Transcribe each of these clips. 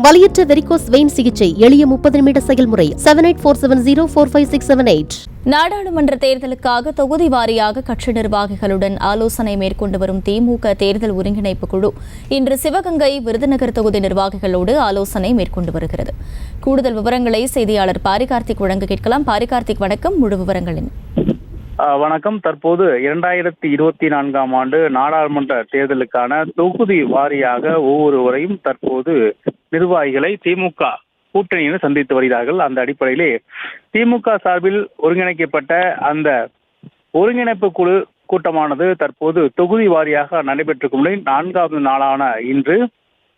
வலியற்ற varicose vein சிகிச்சை எளிய 30 நிமிட செயல்முறை 7847045678. நாடாளுமன்ற தேர்தலுக்காக தொகுதி வாரியாக கட்சி நிர்வாகிகளுடன் ஆலோசனை மேற்கொண்டு வரும் திமுக தேர்தல் ஒருங்கிணைப்பு குழு இன்று சிவகங்கை விருதுநகர் தொகுதி நிர்வாகிகளோடு ஆலோசனை மேற்கொண்டு வருகிறது. கூடுதல் விவரங்களை செய்தியாளர் பாரிகார்த்திக் வழங்க கேட்கலாம். பாரிகார்த்திக், வணக்கம். முழு விவரங்களின் வணக்கம். தற்போது 2024ஆம் ஆண்டு நாடாளுமன்ற தேர்தலுக்கான தொகுதி வாரியாக ஒவ்வொருவரையும் தற்போது நிர்வாகிகளை திமுக கூட்டணியினர் சந்தித்து வருகிறார்கள். அந்த அடிப்படையிலே திமுக சார்பில் ஒருங்கிணைக்கப்பட்ட அந்த ஒருங்கிணைப்பு குழு கூட்டமானது தற்போது தொகுதி வாரியாக நடைபெற்றுக் கொண்டு 4வது நாளான இன்று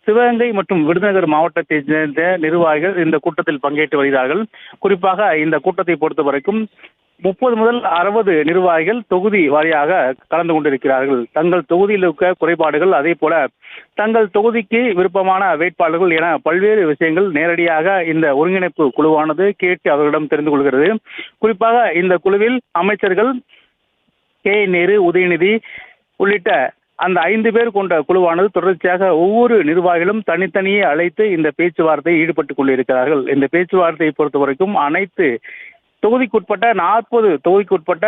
சிவகங்கை மற்றும் விருதுநகர் மாவட்டத்தைச் சேர்ந்த நிர்வாகிகள் இந்த கூட்டத்தில் பங்கேற்று வருகிறார்கள். குறிப்பாக இந்த கூட்டத்தை பொறுத்த வரைக்கும் 30 முதல் 60 நிர்வாகிகள் தொகுதி வாரியாக கலந்து கொண்டிருக்கிறார்கள். தங்கள் தொகுதியில் இருக்க குறைபாடுகள், அதே போல தங்கள் தொகுதிக்கு விருப்பமான வேட்பாளர்கள் என பல்வேறு விஷயங்கள் நேரடியாக இந்த ஒருங்கிணைப்பு குழுவானது கேட்டு அவர்களிடம் தெரிந்து கொள்கிறது. குறிப்பாக இந்த குழுவில் அமைச்சர்கள் கே. நேரு, உதயநிதி உள்ளிட்ட அந்த 5 பேர் கொண்ட குழுவானது தொடர்ச்சியாக ஒவ்வொரு நிர்வாகிகளும் தனித்தனியே அழைத்து இந்த பேச்சுவார்த்தையில் ஈடுபட்டுக் கொண்டிருக்கிறார்கள். இந்த பேச்சுவார்த்தையை பொறுத்த வரைக்கும் அனைத்து தொகுதிக்குட்பட்ட 40 தொகுதிக்குட்பட்ட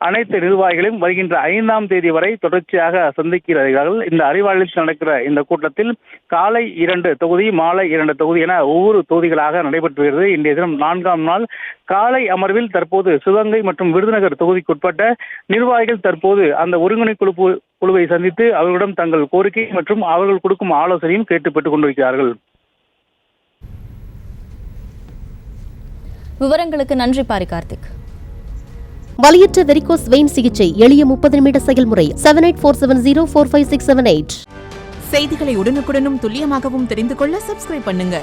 அனைத்து நிர்வாகிகளையும் வருகின்ற 5ஆம் தேதி வரை தொடர்ச்சியாக சந்திக்கிறார்கள். இந்த அறிவாலயத்தில் நடக்கிற இந்த கூட்டத்தில் காலை 2 தொகுதி, மாலை 2 தொகுதி என ஒவ்வொரு தொகுதிகளாக நடைபெற்று வருகிறது. இன்றைய தினம் 4ஆம் நாள் காலை அமர்வில் தற்போது சிவகங்கை மற்றும் விருதுநகர் தொகுதிக்குட்பட்ட நிர்வாகிகள் தற்போது அந்த ஒருங்கிணைப்பு குழுவை சந்தித்து அவர்களிடம் தங்கள் கோரிக்கை மற்றும் அவர்கள் கொடுக்கும் ஆலோசனையும் கேட்டு பெற்றுக் கொண்டிருக்கிறார்கள். விவரங்களுக்கு நன்றி பாரிகார்த்திக். வலியற்ற வெரிகோஸ் வெயின் சிகிச்சை எளிய 30 நிமிட செயல்முறை 7847045678. செய்திகளை உடனுக்குடனும் துல்லியமாகவும் தெரிந்து கொள்ள சப்ஸ்கிரைப் பண்ணுங்க.